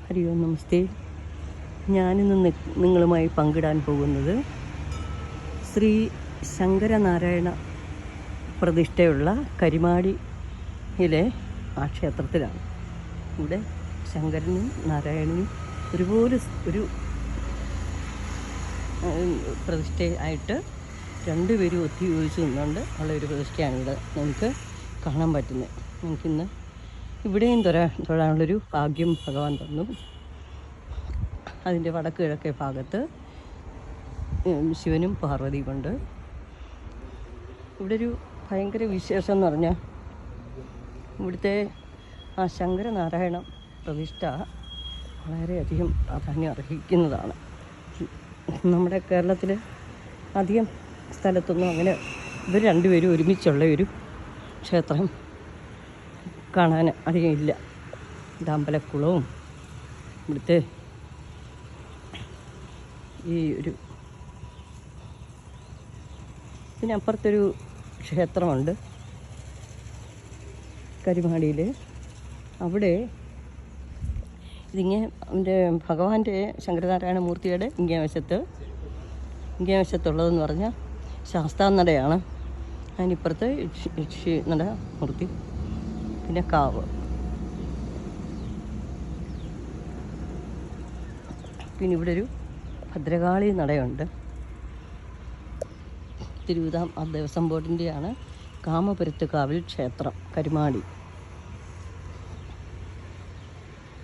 ഹരി ഓം നമസ്തേ. ഞാനിന്ന് നിങ്ങളുമായി പങ്കിടാൻ പോകുന്നത് ശ്രീ ശങ്കരനാരായണ പ്രതിഷ്ഠയുള്ള കരിമാടിയിലെ ആ ക്ഷേത്രത്തിലാണ്. ഇവിടെ ശങ്കരനും നാരായണനും ഒരുപോലെ ഒരു പ്രതിഷ്ഠയായിട്ട് രണ്ടുപേരും ഒത്തുയോജിച്ച് നിന്നുകൊണ്ട് ഉള്ള ഒരു പ്രതിഷ്ഠയാണ് ഇവിടെ നമുക്ക് കാണാൻ പറ്റുന്നത്. നമുക്കിന്ന് ഇവിടെയും തൊഴാനുള്ളൊരു ഭാഗ്യം ഭഗവാൻ തന്നു. അതിൻ്റെ വടക്ക് കിഴക്കേ ഭാഗത്ത് ശിവനും പാർവതിയും ഉണ്ട്. ഇവിടെ ഒരു ഭയങ്കര വിശേഷം എന്ന് പറഞ്ഞാൽ ഇവിടുത്തെ ആ ശങ്കരനാരായണ പ്രതിഷ്ഠ വളരെയധികം പ്രാധാന്യം അർഹിക്കുന്നതാണ്. നമ്മുടെ കേരളത്തിൽ അധികം സ്ഥലത്തൊന്നും അങ്ങനെ ഇവർ രണ്ടുപേരും ഒരുമിച്ചുള്ള ഒരു ക്ഷേത്രം കാണാൻ അധികം ഇല്ല. ഇത് അമ്പലക്കുളവും ഇവിടുത്തെ ഈ ഒരു ഇതിനപ്പുറത്തൊരു ക്ഷേത്രമുണ്ട് കരിമാടിയിൽ. അവിടെ ഇതിങ്ങനെ അവൻ്റെ ഭഗവാന്റെ ശങ്കരനാരായണ മൂർത്തിയുടെ ഇങ്ങേ വശത്തുള്ളതെന്ന് പറഞ്ഞാൽ ശാസ്താനടയാണ്. അതിനിപ്പുറത്ത് നട മൂർത്തി, പിന്നെ കാവ്, പിന്നെ ഇവിടെ ഒരു ഭദ്രകാളി നടയുണ്ട്. തിരുവിതാംകൂർ ദേവസ്വം ബോർഡിൻ്റെയാണ് കാമപുരത്ത് കാവിൽ ക്ഷേത്രം കരിമാടി.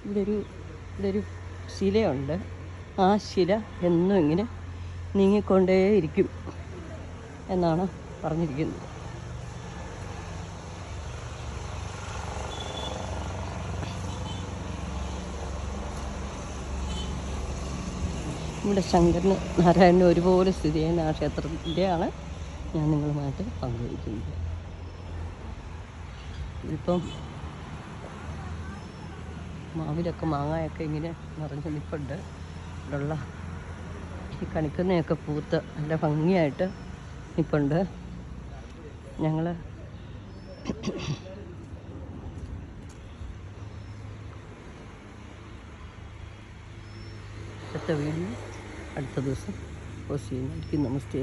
ഇവിടെ ഒരു ശിലയുണ്ട്. ആ ശില എന്നും ഇങ്ങനെ നീങ്ങിക്കൊണ്ടേയിരിക്കും എന്നാണ് പറഞ്ഞിരിക്കുന്നത്. ഇവിടെ ശങ്കരന് നാരായണന് ഒരുപോലെ സ്ഥിതി ചെയ്യുന്ന ആ ക്ഷേത്രത്തിൻ്റെയാണ് ഞാൻ നിങ്ങളുമായിട്ട് പങ്കുവയ്ക്കുന്നത്. ഇപ്പം മാവിലൊക്കെ മാങ്ങയൊക്കെ ഇങ്ങനെ നിറഞ്ഞ് നിൽപ്പുണ്ട്. ഇവിടെയുള്ള ഈ കണിക്കുന്നയൊക്കെ പൂത്ത് നല്ല ഭംഗിയായിട്ട് നിൽപ്പുണ്ട്. ഞങ്ങൾ അടുത്ത വീഡിയോ അടുത്ത ദിവസം പോസ്റ്റ് ചെയ്യുന്നതായിരിക്കും. നമസ്തേ.